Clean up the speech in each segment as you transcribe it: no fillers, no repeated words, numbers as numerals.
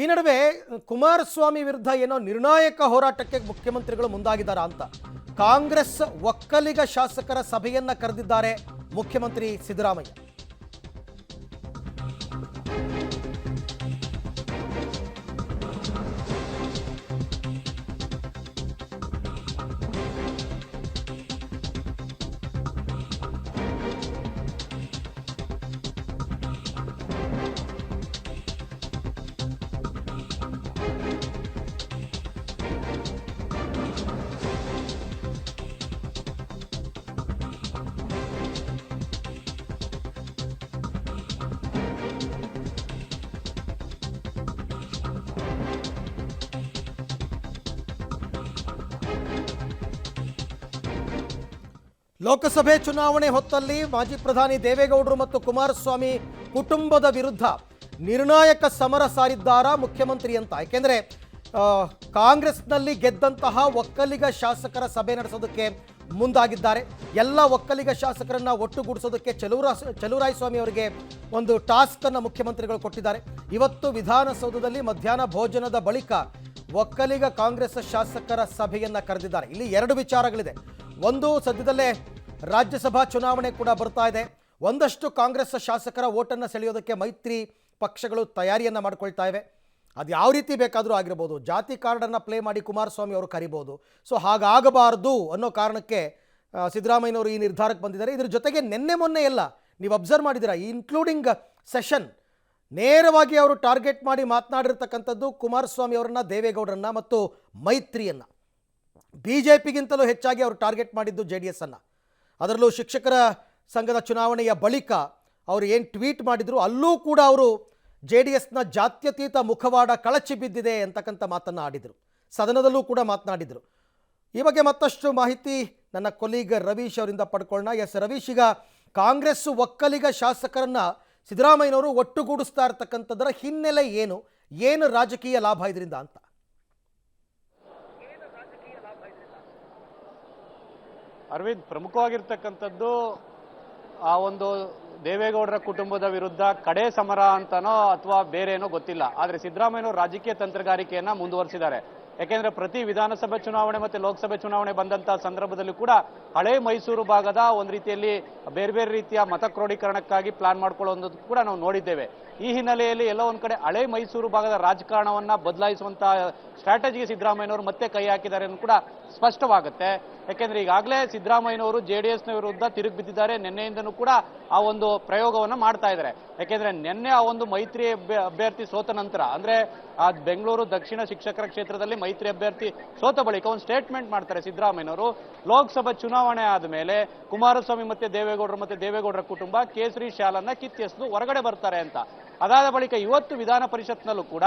ಈ ನಡುವೆ ಕುಮಾರಸ್ವಾಮಿ ವಿರುದ್ಧ ಏನೋ ನಿರ್ಣಾಯಕ ಹೋರಾಟಕ್ಕೆ ಮುಖ್ಯಮಂತ್ರಿಗಳು ಮುಂದಾಗಿದ್ದಾರಾ ಅಂತ ಕಾಂಗ್ರೆಸ್ ಒಕ್ಕಲಿಗ ಶಾಸಕರ ಸಭೆಯನ್ನ ಕರೆದಿದ್ದಾರೆ ಮುಖ್ಯಮಂತ್ರಿ ಸಿದ್ದರಾಮಯ್ಯ. ಲೋಕಸಭೆ ಚುನಾವಣೆ ಹೊತ್ತಲ್ಲಿ ಮಾಜಿ ಪ್ರಧಾನಿ ದೇವೇಗೌಡರು ಮತ್ತು ಕುಮಾರಸ್ವಾಮಿ ಕುಟುಂಬದ ವಿರುದ್ಧ ನಿರ್ಣಾಯಕ ಸಮರ ಸಾರಿದ್ದಾರಾ ಮುಖ್ಯಮಂತ್ರಿ ಅಂತ. ಯಾಕೆಂದ್ರೆ ಕಾಂಗ್ರೆಸ್ನಲ್ಲಿ ಗೆದ್ದಂತಹ ಒಕ್ಕಲಿಗ ಶಾಸಕರ ಸಭೆ ನಡೆಸೋದಕ್ಕೆ ಮುಂದಾಗಿದ್ದಾರೆ. ಎಲ್ಲ ಒಕ್ಕಲಿಗ ಶಾಸಕರನ್ನ ಒಟ್ಟುಗೂಡಿಸೋದಕ್ಕೆ ಚಲುವರಾಯಸ್ವಾಮಿ ಅವರಿಗೆ ಒಂದು ಟಾಸ್ಕ್ ಅನ್ನು ಮುಖ್ಯಮಂತ್ರಿಗಳು ಕೊಟ್ಟಿದ್ದಾರೆ. ಇವತ್ತು ವಿಧಾನಸೌಧದಲ್ಲಿ ಮಧ್ಯಾಹ್ನ ಭೋಜನದ ಬಳಿಕ ಒಕ್ಕಲಿಗ ಕಾಂಗ್ರೆಸ್ ಶಾಸಕರ ಸಭೆಯನ್ನ ಕರೆದಿದ್ದಾರೆ. ಇಲ್ಲಿ ಎರಡು ವಿಚಾರಗಳಿದೆ. ಒಂದು, ಸದ್ಯದಲ್ಲೇ ರಾಜ್ಯಸಭಾ ಚುನಾವಣೆ ಕೂಡ ಬರ್ತಾ ಇದೆ. ಒಂದಷ್ಟು ಕಾಂಗ್ರೆಸ್ ಶಾಸಕರ ಓಟನ್ನು ಸೆಳೆಯೋದಕ್ಕೆ ಮೈತ್ರಿ ಪಕ್ಷಗಳು ತಯಾರಿಯನ್ನು ಮಾಡ್ಕೊಳ್ತಾ ಇವೆ. ಅದು ಯಾವ ರೀತಿ ಬೇಕಾದರೂ ಆಗಿರ್ಬೋದು. ಜಾತಿ ಕಾರ್ಡನ್ನು ಪ್ಲೇ ಮಾಡಿ ಕುಮಾರಸ್ವಾಮಿ ಅವರು ಕರಿಬೋದು. ಸೊ ಹಾಗಾಗಬಾರ್ದು ಅನ್ನೋ ಕಾರಣಕ್ಕೆ ಸಿದ್ದರಾಮಯ್ಯನವರು ಈ ನಿರ್ಧಾರಕ್ಕೆ ಬಂದಿದ್ದಾರೆ. ಇದ್ರ ಜೊತೆಗೆ ಮೊನ್ನೆ ಎಲ್ಲ ನೀವು ಅಬ್ಸರ್ವ್ ಮಾಡಿದ್ದೀರಾ, ಇನ್ಕ್ಲೂಡಿಂಗ್ ಸೆಷನ್ ನೇರವಾಗಿ ಅವರು ಟಾರ್ಗೆಟ್ ಮಾಡಿ ಮಾತನಾಡಿರ್ತಕ್ಕಂಥದ್ದು ಕುಮಾರಸ್ವಾಮಿ ಅವರನ್ನ, ದೇವೇಗೌಡರನ್ನ ಮತ್ತು ಮೈತ್ರಿಯನ್ನು. BJPಗಿಂತಲೂ ಹೆಚ್ಚಾಗಿ ಅವರು ಟಾರ್ಗೆಟ್ ಮಾಡಿದ್ದು JDS ಅನ್ನು. ಅದರಲ್ಲೂ ಶಿಕ್ಷಕರ ಸಂಘದ ಚುನಾವಣೆಯ ಬಳಿಕ ಅವರು ಏನು ಟ್ವೀಟ್ ಮಾಡಿದ್ರು ಅಲ್ಲೂ ಕೂಡ ಅವರು JDSನ ಜಾತ್ಯತೀತ ಮುಖವಾಡ ಕಳಚಿ ಬಿದ್ದಿದೆ ಅಂತಕ್ಕಂಥ ಮಾತನ್ನು ಆಡಿದರು. ಸದನದಲ್ಲೂ ಕೂಡ ಮಾತನಾಡಿದರು. ಈ ಬಗ್ಗೆ ಮತ್ತಷ್ಟು ಮಾಹಿತಿ ನನ್ನ ಕೊಲೀಗ್ ರವೀಶ್ ಅವರಿಂದ ಪಡ್ಕೊಳ್ಳೋಣ. ಎಸ್ ರವೀಶ್, ಈಗ ಕಾಂಗ್ರೆಸ್ ಒಕ್ಕಲಿಗ ಶಾಸಕರನ್ನ ಸಿದ್ದರಾಮಯ್ಯನವರು ಒಟ್ಟುಗೂಡಿಸ್ತಾ ಇರ್ತಕ್ಕಂಥದ್ದರ ಹಿನ್ನೆಲೆ ಏನು ರಾಜಕೀಯ ಲಾಭ ಇದರಿಂದ ಅಂತ? ಅರವಿಂದ್, ಪ್ರಮುಖವಾಗಿರ್ತಕ್ಕಂಥದ್ದು ಆ ಒಂದು ದೇವೇಗೌಡರ ಕುಟುಂಬದ ವಿರುದ್ಧ ಕಡೆ ಸಮರ ಅಂತನೋ ಅಥವಾ ಬೇರೇನೋ ಗೊತ್ತಿಲ್ಲ, ಆದರೆ ಸಿದ್ದರಾಮಯ್ಯನವರು ರಾಜಕೀಯ ತಂತ್ರಗಾರಿಕೆಯನ್ನ ಮುಂದುವರಿಸಿದ್ದಾರೆ. ಯಾಕೆಂದ್ರೆ ಪ್ರತಿ ವಿಧಾನಸಭೆ ಚುನಾವಣೆ ಮತ್ತೆ ಲೋಕಸಭೆ ಚುನಾವಣೆ ಬಂದಂತಹ ಸಂದರ್ಭದಲ್ಲಿ ಕೂಡ ಹಳೆ ಮೈಸೂರು ಭಾಗದ ಒಂದು ರೀತಿಯಲ್ಲಿ ಬೇರೆ ಬೇರೆ ರೀತಿಯ ಮತ ಕ್ರೋಢೀಕರಣಕ್ಕಾಗಿ ಪ್ಲಾನ್ ಮಾಡ್ಕೊಳ್ಳೋದು ಕೂಡ ನಾವು ನೋಡಿದ್ದೇವೆ. ಈ ಹಿನ್ನೆಲೆಯಲ್ಲಿ ಎಲ್ಲ ಒಂದ್ ಕಡೆ ಹಳೆ ಮೈಸೂರು ಭಾಗದ ರಾಜಕಾರಣವನ್ನ ಬದಲಾಯಿಸುವಂತಹ ಸ್ಟ್ರಾಟಜಿಗೆ ಸಿದ್ದರಾಮಯ್ಯನವರು ಮತ್ತೆ ಕೈ ಹಾಕಿದ್ದಾರೆ ಅನ್ನೋದು ಕೂಡ ಸ್ಪಷ್ಟವಾಗುತ್ತೆ. ಯಾಕೆಂದ್ರೆ ಈಗಾಗಲೇ ಸಿದ್ದರಾಮಯ್ಯನವರು JDSನ ವಿರುದ್ಧ ತಿರುಗಿ ಬಿದ್ದಿದ್ದಾರೆ. ನಿನ್ನೆಯಿಂದನೂ ಕೂಡ ಆ ಒಂದು ಪ್ರಯೋಗವನ್ನ ಮಾಡ್ತಾ ಇದ್ದಾರೆ. ಯಾಕೆಂದ್ರೆ ನಿನ್ನೆ ಆ ಒಂದು ಮೈತ್ರಿ ಅಭ್ಯರ್ಥಿ ಸೋತ ನಂತರ, ಅಂದ್ರೆ ಆ ಬೆಂಗಳೂರು ದಕ್ಷಿಣ ಶಿಕ್ಷಕರ ಕ್ಷೇತ್ರದಲ್ಲಿ ಮೈತ್ರಿ ಅಭ್ಯರ್ಥಿ ಸೋತ ಬಳಿಕ ಒಂದು ಸ್ಟೇಟ್ಮೆಂಟ್ ಮಾಡ್ತಾರೆ ಸಿದ್ದರಾಮಯ್ಯನವರು. ಲೋಕಸಭಾ ಚುನಾವಣೆ ಆದ ಮೇಲೆ ಕುಮಾರಸ್ವಾಮಿ ಮತ್ತೆ ದೇವೇಗೌಡರ ಕುಟುಂಬ ಕೇಸರಿ ಶಾಲನ್ನ ಕಿತ್ತೆಸೆದು ಹೊರಗಡೆ ಬರ್ತಾರೆ ಅಂತ. ಅದಾದ ಬಳಿಕ ಇವತ್ತು ವಿಧಾನ ಪರಿಷತ್ನಲ್ಲೂ ಕೂಡ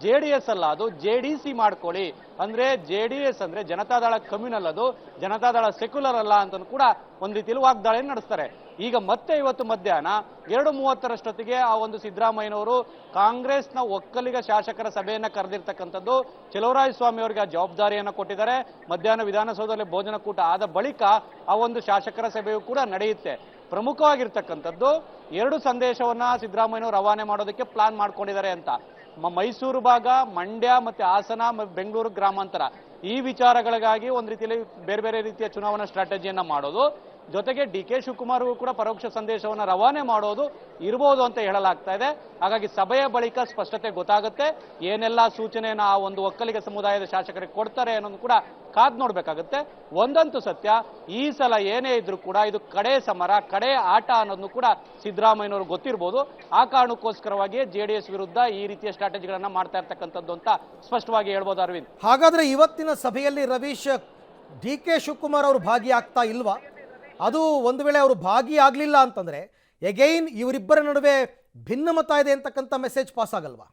JDS ಅಲ್ಲ, ಅದು JDC ಮಾಡ್ಕೊಳ್ಳಿ, ಅಂದ್ರೆ JDS ಅಂದ್ರೆ ಜನತಾದಳ ಕಮ್ಯುನಲ್, ಅದು ಜನತಾದಳ ಸೆಕ್ಯುಲರ್ ಅಲ್ಲ ಅಂತ ಕೂಡ ಒಂದ್ ರೀತಿಯಲ್ಲಿ ವಾಗ್ದಾಳಿ ನಡೆಸ್ತಾರೆ. ಈಗ ಮತ್ತೆ ಇವತ್ತು ಮಧ್ಯಾಹ್ನ 2:30 ಆ ಒಂದು ಸಿದ್ದರಾಮಯ್ಯನವರು ಕಾಂಗ್ರೆಸ್ನ ಒಕ್ಕಲಿಗ ಶಾಸಕರ ಸಭೆಯನ್ನ ಕರೆದಿರ್ತಕ್ಕಂಥದ್ದು. ಚಲುವರಾಯಸ್ವಾಮಿ ಅವರಿಗೆ ಆ ಜವಾಬ್ದಾರಿಯನ್ನ ಕೊಟ್ಟಿದ್ದಾರೆ. ಮಧ್ಯಾಹ್ನ ವಿಧಾನಸೌಧದಲ್ಲಿ ಭೋಜನ ಕೂಟ ಆದ ಬಳಿಕ ಆ ಒಂದು ಶಾಸಕರ ಸಭೆಯು ಕೂಡ ನಡೆಯುತ್ತೆ. ಪ್ರಮುಖವಾಗಿರ್ತಕ್ಕಂಥದ್ದು ಎರಡು ಸಂದೇಶವನ್ನ ಸಿದ್ದರಾಮಯ್ಯನವರು ರವಾನೆ ಮಾಡೋದಕ್ಕೆ ಪ್ಲಾನ್ ಮಾಡ್ಕೊಂಡಿದ್ದಾರೆ ಅಂತ. ಮೈಸೂರು ಭಾಗ, ಮಂಡ್ಯ ಮತ್ತೆ ಹಾಸನ, ಬೆಂಗಳೂರು ಗ್ರಾಮಾಂತರ, ಈ ವಿಚಾರಗಳಿಗಾಗಿ ಒಂದ್ ರೀತಿಯಲ್ಲಿ ಬೇರೆ ಬೇರೆ ರೀತಿಯ ಚುನಾವಣಾ ಸ್ಟ್ರಾಟಜಿಯನ್ನ ಮಾಡೋದು, ಜೊತೆಗೆ DK ಶಿವಕುಮಾರ್ ಕೂಡ ಪರೋಕ್ಷ ಸಂದೇಶವನ್ನು ರವಾನೆ ಮಾಡೋದು ಇರಬಹುದು ಅಂತ ಹೇಳಲಾಗ್ತಾ ಇದೆ. ಹಾಗಾಗಿ ಸಭೆಯ ಬಳಿಕ ಸ್ಪಷ್ಟತೆ ಗೊತ್ತಾಗುತ್ತೆ. ಏನೆಲ್ಲ ಸೂಚನೆಯನ್ನ ಆ ಒಂದು ಒಕ್ಕಲಿಗ ಸಮುದಾಯದ ಶಾಸಕರಿಗೆ ಕೊಡ್ತಾರೆ ಅನ್ನೋದು ಕೂಡ ಕಾದ್ ನೋಡ್ಬೇಕಾಗುತ್ತೆ. ಒಂದಂತೂ ಸತ್ಯ, ಈ ಸಲ ಏನೇ ಇದ್ರೂ ಕೂಡ ಇದು ಕಡೆ ಸಮರ, ಕಡೆ ಆಟ ಅನ್ನೋದನ್ನು ಕೂಡ ಸಿದ್ದರಾಮಯ್ಯನವರು ಗೊತ್ತಿರಬಹುದು. ಆ ಕಾರಣಕ್ಕೋಸ್ಕರವಾಗಿಯೇ JDS ವಿರುದ್ಧ ಈ ರೀತಿಯ ಸ್ಟ್ರಾಟಜಿಗಳನ್ನ ಮಾಡ್ತಾ ಇರ್ತಕ್ಕಂಥದ್ದು ಅಂತ ಸ್ಪಷ್ಟವಾಗಿ ಹೇಳ್ಬೋದು. ಅರವಿಂದ್, ಹಾಗಾದ್ರೆ ಇವತ್ತಿನ ಸಭೆಯಲ್ಲಿ ರವೀಶ್, DK ಶಿವಕುಮಾರ್ ಅವರು ಭಾಗಿಯಾಗ್ತಾ ಇಲ್ವಾ? ಅದು ಒಂದು ವೇಳೆ ಅವರು ಭಾಗಿಯಾಗಲಿಲ್ಲ ಅಂತಂದ್ರೆ ಎಗೈನ್ ಇವರಿಬ್ಬರ ನಡುವೆ ಭಿನ್ನಮತ ಇದೆ ಅಂತಕ್ಕಂಥ ಮೆಸೇಜ್ ಪಾಸ್ ಆಗಲ್ವಾ?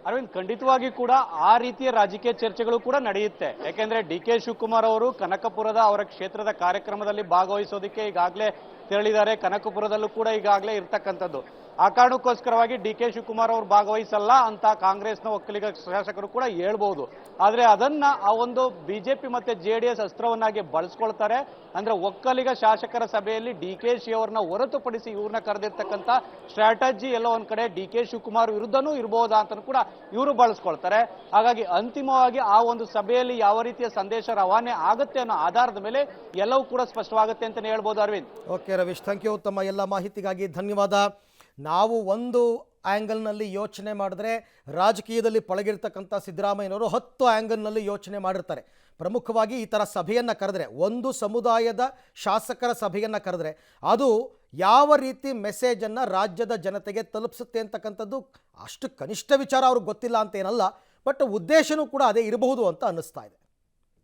ಅರವಿಂದ್, ಖಂಡಿತವಾಗಿ ಕೂಡ ಆ ರೀತಿಯ ರಾಜಕೀಯ ಚರ್ಚೆಗಳು ಕೂಡ ನಡೆಯುತ್ತೆ. ಯಾಕೆಂದ್ರೆ DK ಶಿವಕುಮಾರ್ ಅವರು ಕನಕಪುರದ ಅವರ ಕ್ಷೇತ್ರದ ಕಾರ್ಯಕ್ರಮದಲ್ಲಿ ಭಾಗವಹಿಸೋದಕ್ಕೆ ಈಗಾಗಲೇ ತೆರಳಿದ್ದಾರೆ. ಕನಕಪುರದಲ್ಲೂ ಕೂಡ ಈಗಾಗಲೇ ಇರ್ತಕ್ಕಂಥದ್ದು. ಆ ಕಾರಣಕ್ಕೋಸ್ಕರವಾಗಿ ಡಿ ಕೆ ಶಿವಕುಮಾರ್ ಅವರು ಭಾಗವಹಿಸಲ್ಲ ಅಂತ ಕಾಂಗ್ರೆಸ್ನ ಒಕ್ಕಲಿಗ ಶಾಸಕರು ಕೂಡ ಹೇಳ್ಬೋದು. ಆದ್ರೆ ಅದನ್ನ ಆ ಒಂದು ಬಿಜೆಪಿ ಮತ್ತೆ ಜೆಡಿಎಸ್ ಅಸ್ತ್ರವನ್ನಾಗಿ ಬಳಸ್ಕೊಳ್ತಾರೆ. ಅಂದ್ರೆ ಒಕ್ಕಲಿಗ ಶಾಸಕರ ಸಭೆಯಲ್ಲಿ ಡಿ ಕೆ ಶಿ ಅವರನ್ನ ಹೊರತುಪಡಿಸಿ ಇವ್ರನ್ನ ಕರೆದಿರ್ತಕ್ಕಂಥ ಸ್ಟ್ರಾಟಜಿ ಎಲ್ಲೋ ಒಂದ್ ಕಡೆ ಡಿ ಕೆ ಶಿವಕುಮಾರ್ ವಿರುದ್ಧನೂ ಇರಬಹುದಾ ಅಂತ ಕೂಡ ಇವರು ಬಳಸ್ಕೊಳ್ತಾರೆ. ಹಾಗಾಗಿ ಅಂತಿಮವಾಗಿ ಆ ಒಂದು ಸಭೆಯಲ್ಲಿ ಯಾವ ರೀತಿಯ ಸಂದೇಶ ರವಾನೆ ಆಗುತ್ತೆ ಅನ್ನೋ ಆಧಾರದ ಮೇಲೆ ಎಲ್ಲವೂ ಕೂಡ ಸ್ಪಷ್ಟವಾಗುತ್ತೆ ಅಂತಾನೆ ಹೇಳ್ಬೋದು. Aravind. Okay Ravish, thank you. ತಮ್ಮ ಎಲ್ಲ ಮಾಹಿತಿಗಾಗಿ ಧನ್ಯವಾದ. ನಾವು ಒಂದು ಆ್ಯಂಗಲ್ನಲ್ಲಿ ಯೋಚನೆ ಮಾಡಿದ್ರೆ ರಾಜಕೀಯದಲ್ಲಿ ಪಳಗಿರ್ತಕ್ಕಂಥ ಸಿದ್ದರಾಮಯ್ಯನವರು 10 ಆ್ಯಂಗಲ್ನಲ್ಲಿ ಯೋಚನೆ ಮಾಡಿರ್ತಾರೆ. ಪ್ರಮುಖವಾಗಿ ಈ ಥರ ಸಭೆಯನ್ನು ಕರೆದ್ರೆ, ಒಂದು ಸಮುದಾಯದ ಶಾಸಕರ ಸಭೆಯನ್ನು ಕರೆದ್ರೆ ಅದು ಯಾವ ರೀತಿ ಮೆಸೇಜನ್ನು ರಾಜ್ಯದ ಜನತೆಗೆ ತಲುಪಿಸುತ್ತೆ ಅಂತಕ್ಕಂಥದ್ದು ಅಷ್ಟು ಕನಿಷ್ಠ ವಿಚಾರ ಅವ್ರಿಗೆ ಗೊತ್ತಿಲ್ಲ ಅಂತೇನಲ್ಲ, ಬಟ್ ಉದ್ದೇಶನೂ ಕೂಡ ಅದೇ ಇರಬಹುದು ಅಂತ ಅನ್ನಿಸ್ತಾ ಇದೆ.